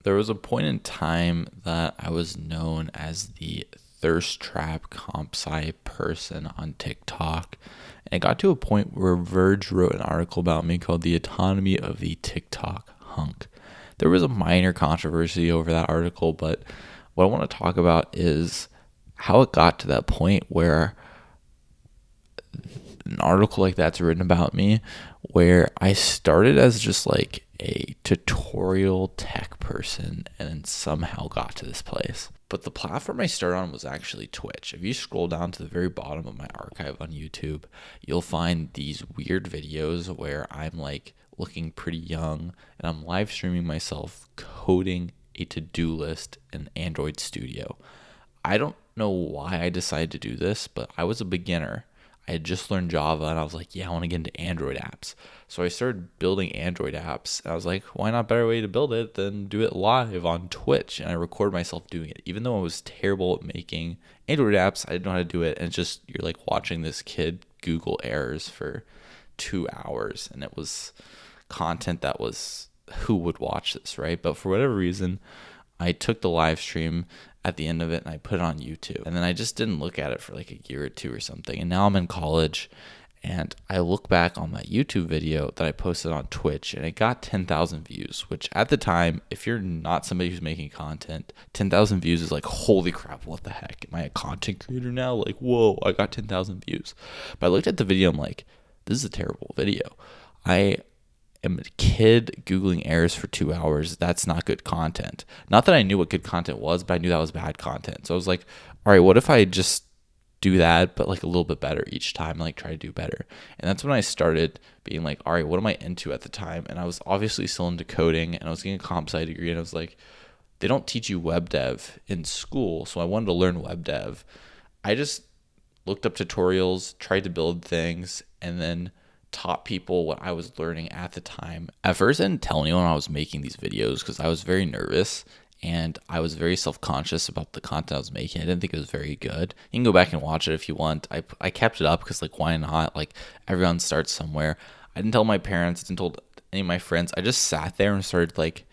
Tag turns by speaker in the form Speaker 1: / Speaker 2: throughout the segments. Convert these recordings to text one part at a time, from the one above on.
Speaker 1: There was a point in time that I was known as the thirst trap comp sci person on TikTok. And it got to a point where Verge wrote an article about me called The Autonomy of the TikTok Hunk. There was a minor controversy over that article, but what I want to talk about is how it got to that point where an article like that's written about me, where I started as just like a tutorial tech person and then somehow got to this place. But the platform I started on was actually Twitch. If you scroll down to the very bottom of my archive on YouTube, you'll find these weird videos where I'm like looking pretty young and I'm live streaming myself coding a to-do list in Android Studio. I don't know why I decided to do this, but I was a beginner. I had just learned Java and I was like, yeah, I want to get into Android apps. So I started building Android apps. And I was like, why not better way to build it than do it live on Twitch? And I recorded myself doing it. Even though I was terrible at making Android apps, I didn't know how to do it. And it's just, you're like watching this kid Google errors for 2 hours. And it was content that was, who would watch this, right? But for whatever reason, I took the live stream at the end of it and I put it on YouTube. And then I just didn't look at it for like a year or two or something. And now I'm in college and I look back on that YouTube video that I posted on Twitch and it got 10,000 views, which at the time, if you're not somebody who's making content, 10,000 views is like, holy crap, what the heck? Am I a content creator now? Like, whoa, I got 10,000 views. But I looked at the video, I'm like, this is a terrible video. I am a kid Googling errors for 2 hours. That's not good content. Not that I knew what good content was, but I knew that was bad content. So I was like, all right, what if I just do that, but like a little bit better each time, like try to do better. And that's when I started being like, all right, what am I into at the time? And I was obviously still into coding and I was getting a comp sci degree and I was like, they don't teach you web dev in school. So I wanted to learn web dev. I just looked up tutorials, tried to build things, and then taught people what I was learning at the time. At first, I didn't tell anyone I was making these videos because I was very nervous and I was very self-conscious about the content I was making. I didn't think it was very good. You can go back and watch it if you want. I kept it up because, like, why not? Like, everyone starts somewhere. I didn't tell my parents, I didn't tell any of my friends. I just sat there and started, like,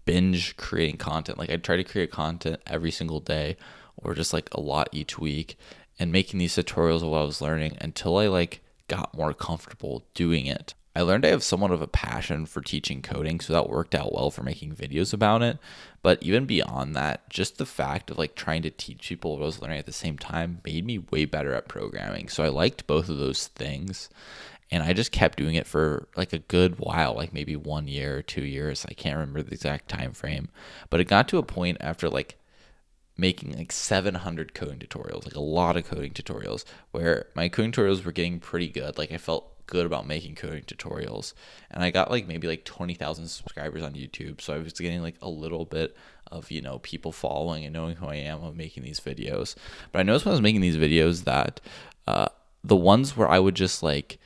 Speaker 1: binge creating content. Like, I'd try to create content every single day or just, like, a lot each week and making these tutorials of what I was learning until I, like, got more comfortable doing it. I learned I have somewhat of a passion for teaching coding, so that worked out well for making videos about it. But even beyond that, just the fact of like trying to teach people what I was learning at the same time made me way better at programming. So I liked both of those things. And I just kept doing it for like a good while, like maybe 1 year or 2 years. I can't remember the exact time frame. But it got to a point after like making like 700 coding tutorials, like a lot of coding tutorials, where my coding tutorials were getting pretty good. Like I felt good about making coding tutorials, and I got like maybe like 20,000 subscribers on YouTube. So I was getting like a little bit of, people following and knowing who I am of making these videos. But I noticed when I was making these videos that the ones where I would just like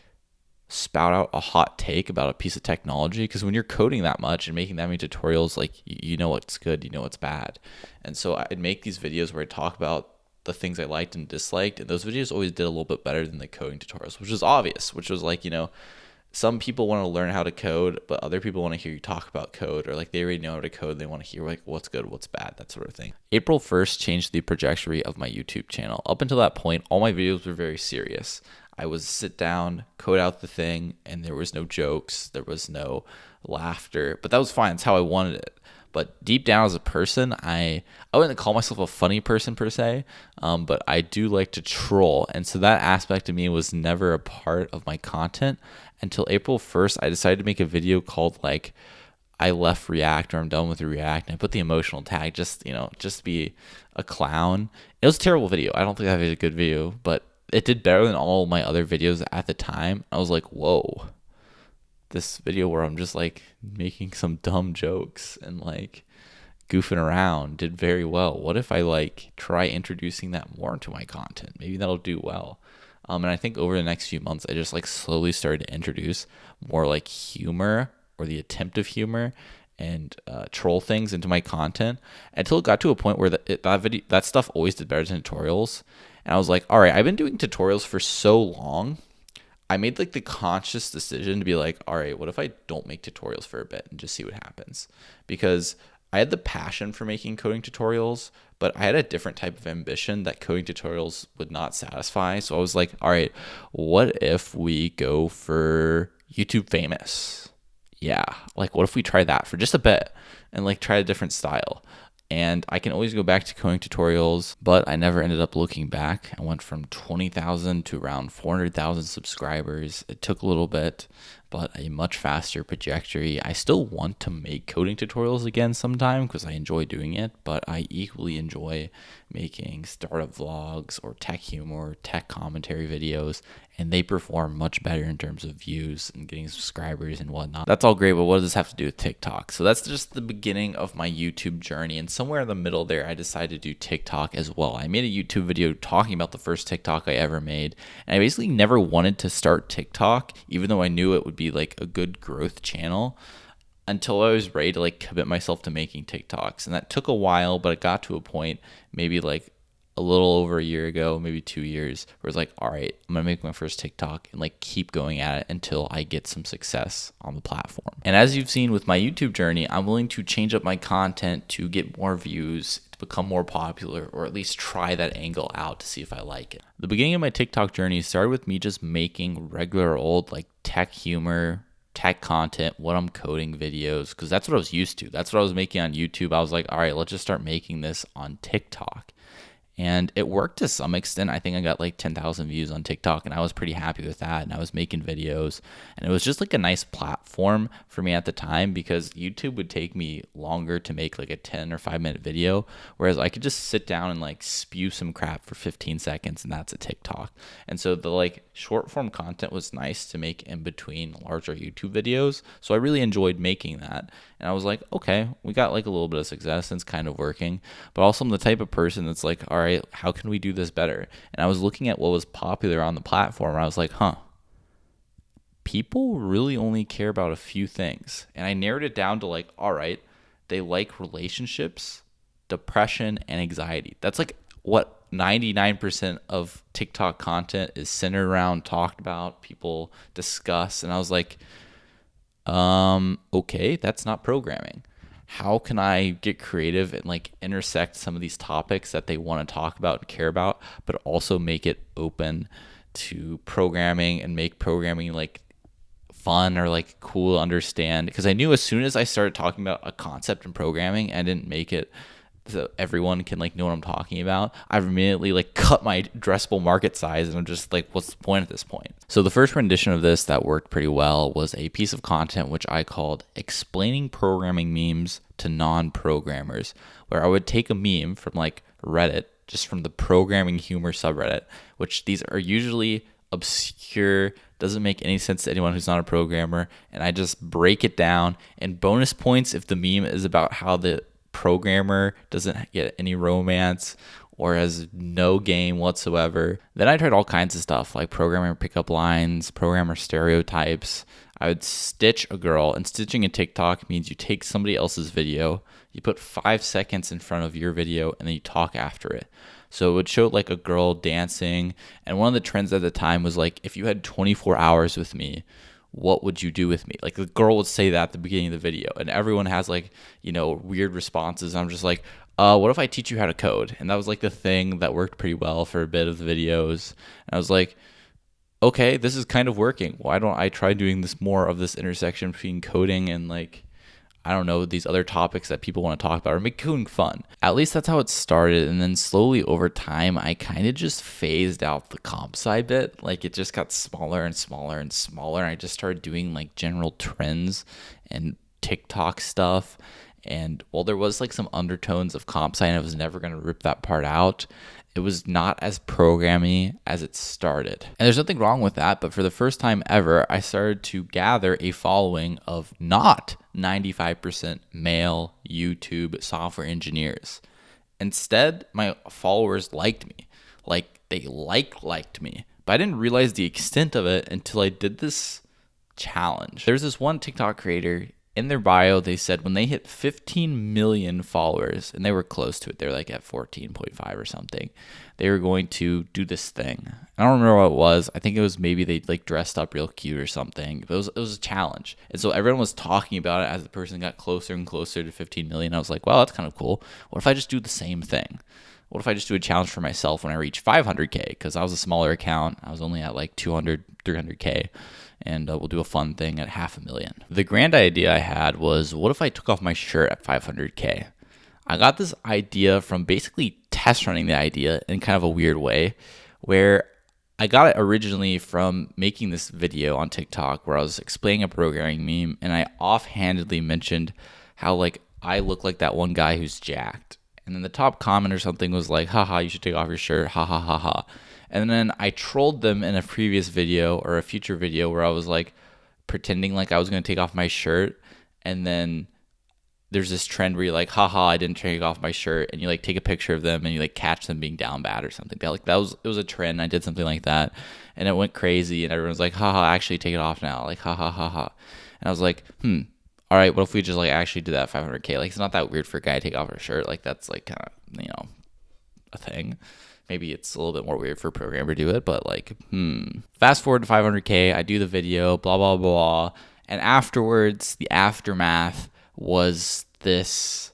Speaker 1: spout out a hot take about a piece of technology, because when you're coding that much and making that many tutorials, like you know what's good, you know what's bad. And so I'd make these videos where I talk about the things I liked and disliked, and those videos always did a little bit better than the coding tutorials, which was obvious, which was like, some people want to learn how to code, but other people want to hear you talk about code, or like they already know how to code. They want to hear like what's good, what's bad, that sort of thing. April 1st changed the trajectory of my YouTube channel. Up until that point, all my videos were very serious. I was sit down, code out the thing, and there was no jokes, there was no laughter, but that was fine. That's how I wanted it. But deep down as a person, I wouldn't call myself a funny person per se, but I do like to troll. And so that aspect of me was never a part of my content until April 1st. I decided to make a video called like, I left React, or I'm done with React. And I put the emotional tag, just be a clown. It was a terrible video. I don't think that was a good video, but it did better than all my other videos at the time. I was like, whoa, this video where I'm just like making some dumb jokes and like goofing around did very well. What if I like try introducing that more into my content? Maybe that'll do well. And I think over the next few months, I just like slowly started to introduce more like humor, or the attempt of humor, and troll things into my content, until it got to a point where that stuff always did better than tutorials. And I was like, all right, I've been doing tutorials for so long. I made like the conscious decision to be like, all right, what if I don't make tutorials for a bit and just see what happens? Because I had the passion for making coding tutorials, but I had a different type of ambition that coding tutorials would not satisfy. So I was like, all right, what if we go for YouTube famous? Yeah, like what if we try that for just a bit and like try a different style? And I can always go back to coding tutorials, but I never ended up looking back. I went from 20,000 to around 400,000 subscribers. It took a little bit, but a much faster trajectory. I still want to make coding tutorials again sometime because I enjoy doing it, but I equally enjoy making startup vlogs or tech humor, tech commentary videos, and they perform much better in terms of views and getting subscribers and whatnot. That's all great, but what does this have to do with TikTok? So that's just the beginning of my YouTube journey, and somewhere in the middle there, I decided to do TikTok as well. I made a YouTube video talking about the first TikTok I ever made, and I basically never wanted to start TikTok, even though I knew it would be like a good growth channel, until I was ready to like commit myself to making TikToks. And that took a while, but it got to a point maybe like a little over a year ago, maybe 2 years, where it's like, all right, I'm gonna make my first TikTok and like keep going at it until I get some success on the platform. And as you've seen with my YouTube journey, I'm willing to change up my content to get more views, to become more popular, or at least try that angle out to see if I like it. The beginning of my TikTok journey started with me just making regular old like tech humor, tech content, what I'm coding videos, because that's what I was used to. That's what I was making on YouTube. I was like, all right, let's just start making this on TikTok. And it worked to some extent. I think I got like 10,000 views on TikTok, and I was pretty happy with that. And I was making videos, and it was just like a nice platform for me at the time, because YouTube would take me longer to make like a 10 or 5 minute video, whereas I could just sit down and like spew some crap for 15 seconds, and that's a TikTok. And so the like short form content was nice to make in between larger YouTube videos. So I really enjoyed making that. And I was like, okay, we got like a little bit of success, and it's kind of working. But also I'm the type of person that's like, all right, how can we do this better? And I was looking at what was popular on the platform, and I was like, people really only care about a few things. And I narrowed it down to like, all right, they like relationships, depression, and anxiety. That's like what 99% of TikTok content is centered around, talked about, people discuss. And I was like, okay, that's not programming. How can I get creative and like intersect some of these topics that they want to talk about and care about, but also make it open to programming and make programming like fun or like cool to understand? Because I knew as soon as I started talking about a concept in programming and didn't make it so everyone can like know what I'm talking about, I've immediately like cut my addressable market size, and I'm just like, what's the point at this point? So the first rendition of this that worked pretty well was a piece of content which I called Explaining Programming Memes to Non-Programmers, where I would take a meme from like Reddit, just from the programming humor subreddit, which these are usually obscure, doesn't make any sense to anyone who's not a programmer, and I just break it down, and bonus points if the meme is about how the programmer doesn't get any romance or has no game whatsoever. Then I tried all kinds of stuff like programmer pickup lines, programmer stereotypes. I would stitch a girl, and stitching a TikTok means you take somebody else's video, you put 5 seconds in front of your video, and then you talk after it. So it would show like a girl dancing, and one of the trends at the time was like, if you had 24 hours with me, what would you do with me? Like the girl would say that at the beginning of the video, and everyone has like, weird responses. I'm just like, what if I teach you how to code? And that was like the thing that worked pretty well for a bit of the videos. And I was like, okay, this is kind of working. Why don't I try doing this more of this intersection between coding and like, I don't know, these other topics that people want to talk about, or make coding fun. At least that's how it started. And then slowly over time, I kind of just phased out the comp sci bit. Like it just got smaller and smaller and smaller. And I just started doing like general trends and TikTok stuff. And while there was like some undertones of comp sci, and I was never going to rip that part out, it was not as programmy as it started. And there's nothing wrong with that, but for the first time ever, I started to gather a following of not 95% male YouTube software engineers. Instead, my followers liked me. Like they liked me. But I didn't realize the extent of it until I did this challenge. There's this one TikTok creator in their bio, they said when they hit 15 million followers, and they were close to it, they were like at 14.5 or something, they were going to do this thing. I don't remember what it was. I think it was maybe they like dressed up real cute or something. But it was a challenge. And so everyone was talking about it as the person got closer and closer to 15 million. I was like, well, that's kind of cool. What if I just do the same thing? What if I just do a challenge for myself when I reach 500K? Because I was a smaller account. I was only at like 200, 300K. And we'll do a fun thing at 500,000. The grand idea I had was, what if I took off my shirt at 500K? I got this idea from basically test running the idea in kind of a weird way, where I got it originally from making this video on TikTok where I was explaining a programming meme, and I offhandedly mentioned how like I look like that one guy who's jacked. And then the top comment or something was like, haha, you should take off your shirt, ha ha ha ha. And then I trolled them in a previous video or a future video where I was like pretending like I was going to take off my shirt. And then there's this trend where you're like, haha, I didn't take off my shirt. And you like take a picture of them and you like catch them being down bad or something. It was a trend. I did something like that and it went crazy. And everyone's like, haha, actually take it off now. Like, haha, haha. And I was like, all right, what if we just like actually do that 500K? Like, it's not that weird for a guy to take off his shirt. Like, that's like kind of, a thing. Maybe it's a little bit more weird for a programmer to do it, but like, Fast forward to 500K, I do the video, blah, blah, blah. And afterwards, the aftermath was this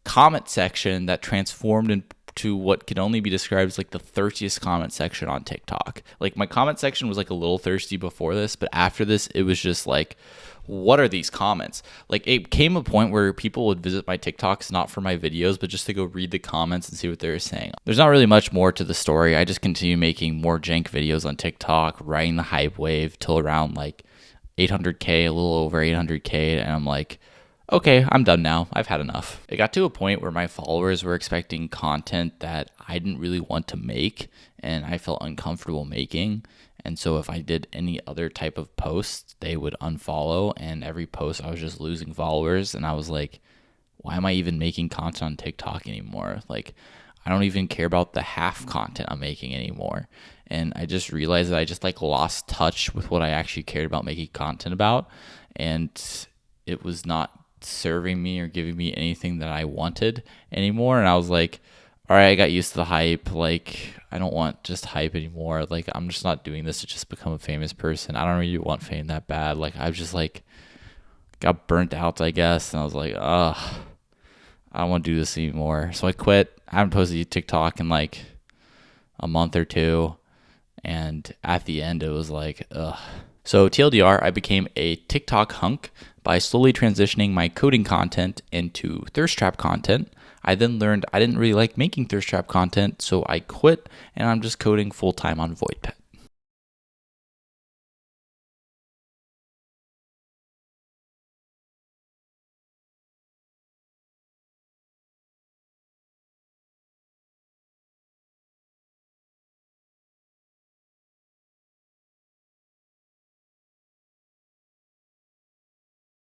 Speaker 1: comment section that transformed into what can only be described as like the thirstiest comment section on TikTok. Like, my comment section was like a little thirsty before this, but after this, it was just like, what are these comments? Like, it came a point where people would visit my TikToks not for my videos, but just to go read the comments and see what they were saying. There's not really much more to the story. I just continue making more jank videos on TikTok, riding the hype wave till around like 800K, a little over 800K, and I'm like, okay, I'm done now. I've had enough. It got to a point where my followers were expecting content that I didn't really want to make, and I felt uncomfortable making. And so if I did any other type of post, they would unfollow, and every post I was just losing followers. And I was like, why am I even making content on TikTok anymore? Like, I don't even care about the half content I'm making anymore. And I just realized that I just like lost touch with what I actually cared about making content about. And it was not serving me or giving me anything that I wanted anymore. And I was like, all right, I got used to the hype. Like, I don't want just hype anymore. Like, I'm just not doing this to just become a famous person. I don't really want fame that bad. Like, I've just like got burnt out, I guess. And I was like, I don't want to do this anymore. So I quit. I haven't posted TikTok in like a month or two. And at the end, it was like, So TLDR, I became a TikTok hunk by slowly transitioning my coding content into thirst trap content. I then learned I didn't really like making thirst trap content, so I quit, and I'm just coding full-time on VoidPet.